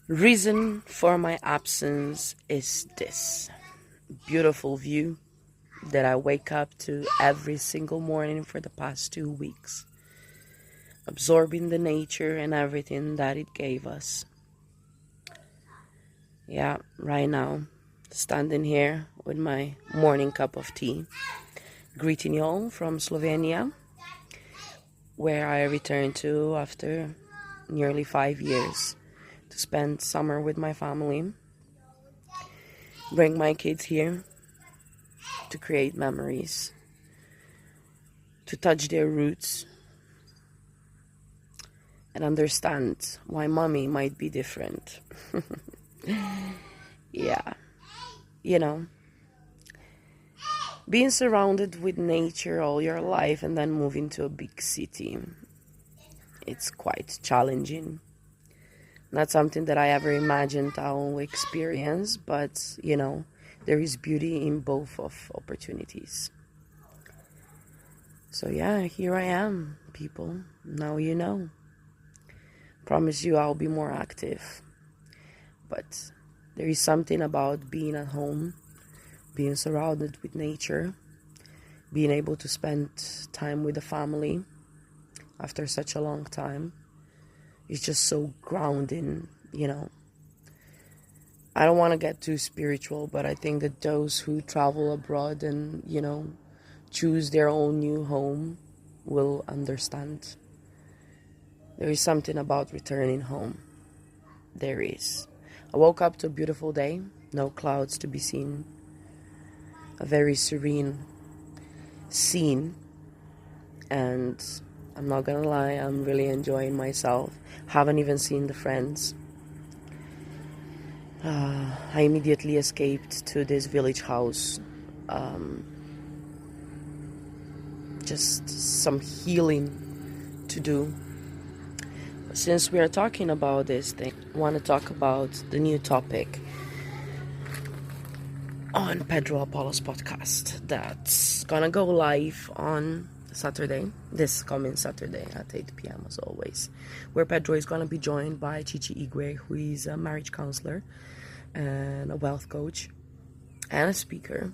Reason for my absence is this beautiful view that I wake up to every single morning for the past 2 weeks, absorbing the nature and everything that it gave us. Yeah, right now, standing here with my morning cup of tea, greeting y'all from Slovenia, where I returned to after nearly 5 years to spend summer with my family, bring my kids here to create memories, to touch their roots, and understand why mommy might be different. Yeah, you know, being surrounded with nature all your life and then moving to a big city, it's quite challenging. Not something that I ever imagined I will experience, but there is beauty in both of opportunities. So yeah, here I am, people. Now you know. Promise you I'll be more active. But there is something about being at home, being surrounded with nature, being able to spend time with the family after such a long time. It's just so grounding. I don't want to get too spiritual, but I think that those who travel abroad and, choose their own new home will understand. There is something about returning home. There is. I woke up to a beautiful day, no clouds to be seen, a very serene scene, and I'm not gonna lie, I'm really enjoying myself. Haven't even seen the friends. I immediately escaped to this village house. Just some healing to do. Since we are talking about this thing, I want to talk about the new topic on Pedro Apollo's podcast that's gonna go live on Saturday, this coming Saturday at 8 p.m. as always, where Pedro is gonna be joined by Chichi Igwe, who is a marriage counselor and a wealth coach and a speaker.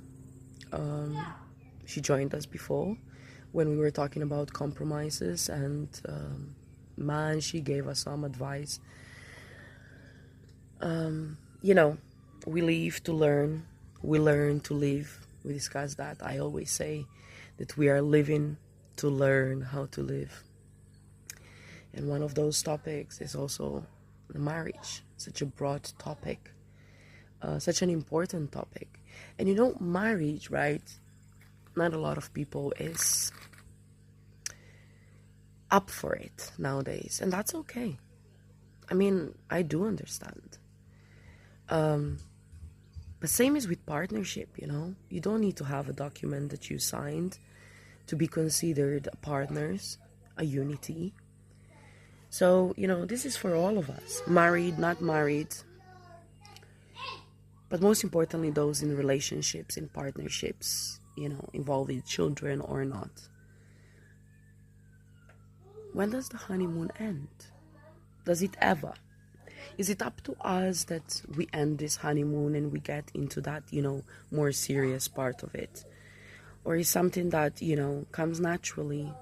She joined us before when we were talking about compromises, and man, she gave us some advice. We live to learn, we learn to live. We discussed that. I always say that we are living to learn how to live. And one of those topics is also the marriage, such a broad topic, such an important topic. And marriage, right? Not a lot of people is up for it nowadays, and that's okay. I mean, I do understand. But same as with partnership, you don't need to have a document that you signed to be considered partners, a unity. So, this is for all of us, married, not married, but most importantly, those in relationships, in partnerships, involving children or not. When does the honeymoon end? Does it ever? Is it up to us that we end this honeymoon and we get into that, more serious part of it? Or is something that, comes naturally?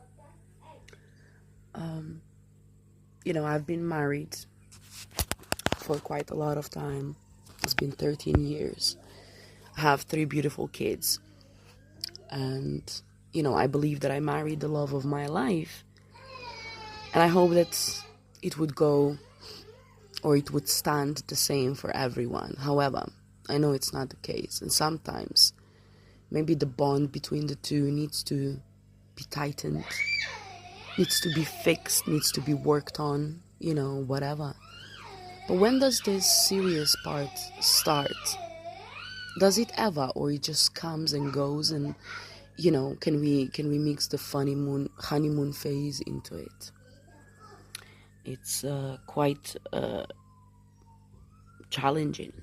I've been married for quite a lot of time. It's been 13 years. I have 3 beautiful kids. And, I believe that I married the love of my life. And I hope that it would go, or it would stand the same for everyone. However, I know it's not the case. And sometimes, maybe the bond between the two needs to be tightened, needs to be fixed, needs to be worked on, whatever. But when does this serious part start? Does it ever, or it just comes and goes, and can we mix the honeymoon phase into it? It's quite challenging,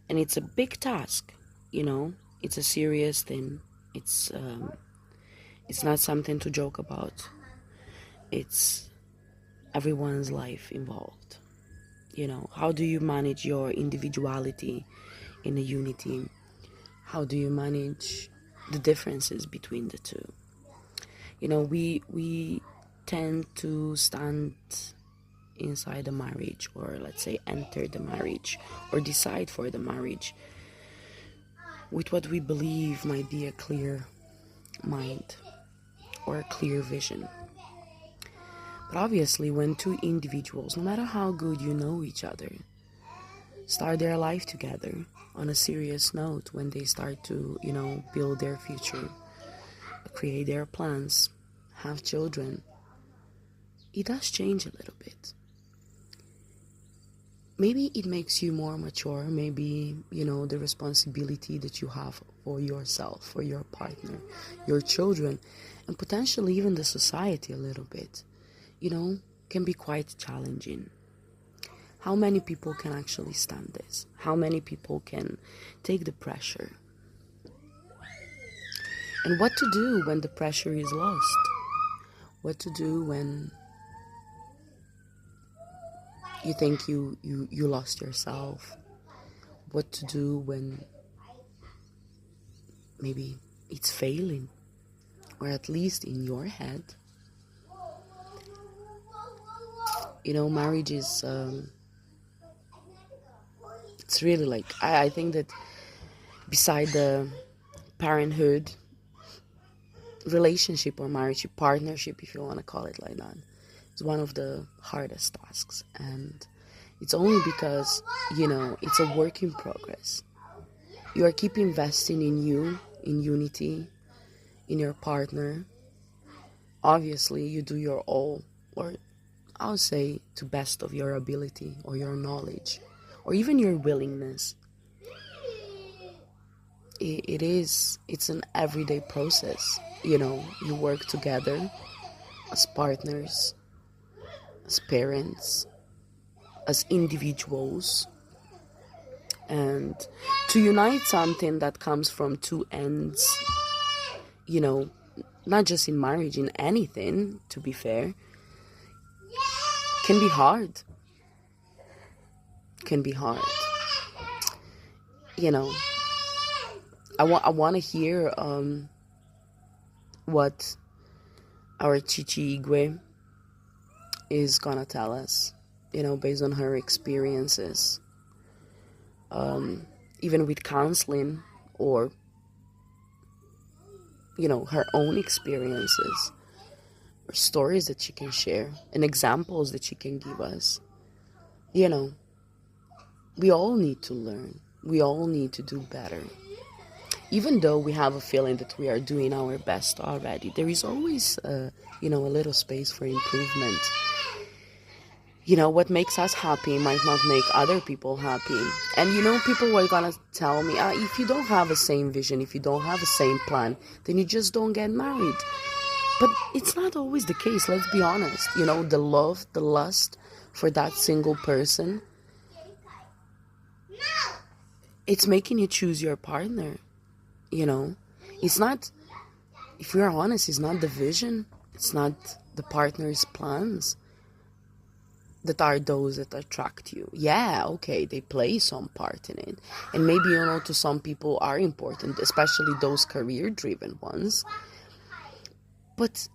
and it's a big task. It's a serious thing. It's not something to joke about. It's everyone's life involved. How do you manage your individuality in a unity? How do you manage the differences between the two? We tend to stand inside the marriage, or let's say enter the marriage, or decide for the marriage with what we believe might be a clear mind or a clear vision. But obviously, when two individuals, no matter how good you know each other, start their life together on a serious note, when they start to, build their future, create their plans, have children, it does change a little bit. Maybe it makes you more mature. Maybe, the responsibility that you have for yourself, for your partner, your children, and potentially even the society a little bit, can be quite challenging. How many people can actually stand this? How many people can take the pressure? And what to do when the pressure is lost? What to do when you think you lost yourself? What to do when maybe it's failing, or at least in your head? Marriage is, it's really like, I think that beside the parenthood, relationship or marriage, partnership, if you want to call it like that, it's one of the hardest tasks. And it's only because, it's a work in progress. You are keep investing in you, in unity, in your partner. Obviously, you do your all, or I'll say to best of your ability or your knowledge, or even your willingness. It's an everyday process. You work together as partners, as parents, as individuals, and to unite something that comes from two ends, not just in marriage, in anything, to be fair, can be hard. I want to hear what our Chichi Igwe is gonna tell us, based on her experiences, even with counseling, or her own experiences, or stories that she can share, and examples that she can give us. We all need to learn. We all need to do better. Even though we have a feeling that we are doing our best already, there is always, a little space for improvement. What makes us happy might not make other people happy. And, people were gonna tell me, if you don't have the same vision, if you don't have the same plan, then you just don't get married. But it's not always the case, let's be honest. The love, the lust for that single person, it's making you choose your partner. It's not, if we are honest, it's not the vision, it's not the partner's plans that are those that attract you. Yeah, okay, they play some part in it. And maybe, to some people are important, especially those career-driven ones. But,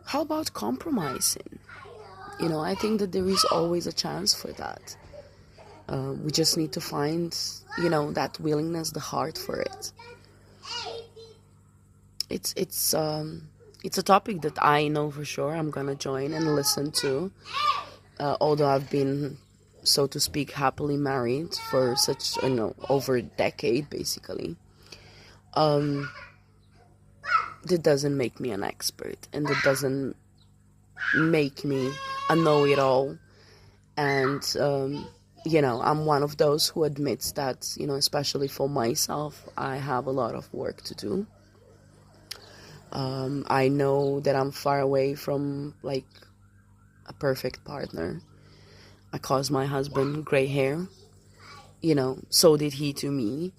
how about compromising? I think that there is always a chance for that. We just need to find, that willingness, the heart for it. It's a topic that I know for sure I'm gonna join and listen to. Although I've been, so to speak, happily married for such, over a decade, basically. That doesn't make me an expert, and that doesn't make me a know-it-all. And I'm one of those who admits that, especially for myself, I have a lot of work to do. I know that I'm far away from, like, a perfect partner. I caused my husband gray hair. So did he to me.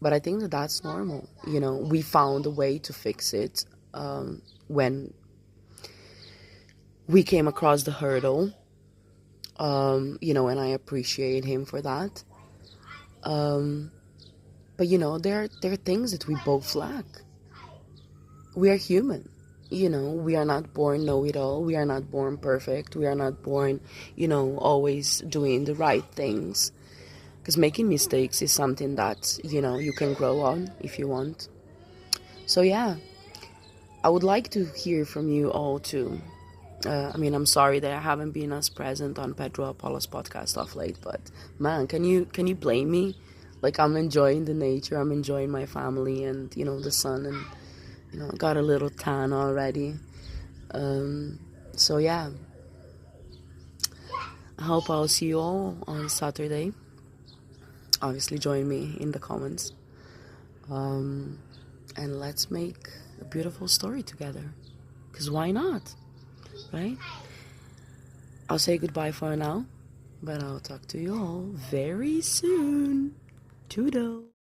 But I think that that's normal. We found a way to fix it when we came across the hurdle, and I appreciate him for that. But there are things that we both lack. We are human. We are not born know-it-all. We are not born perfect. We are not born, always doing the right things. Because making mistakes is something that, you can grow on if you want. So yeah, I would like to hear from you all too. I'm sorry that I haven't been as present on Pedro Apollo's podcast of late, but man, can you blame me? Like, I'm enjoying the nature, I'm enjoying my family, and the sun, and I got a little tan already. So yeah, I hope I'll see you all on Saturday. Obviously, join me in the comments, and let's make a beautiful story together. Because why not, right? I'll say goodbye for now, but I'll talk to you all very soon. Toodle.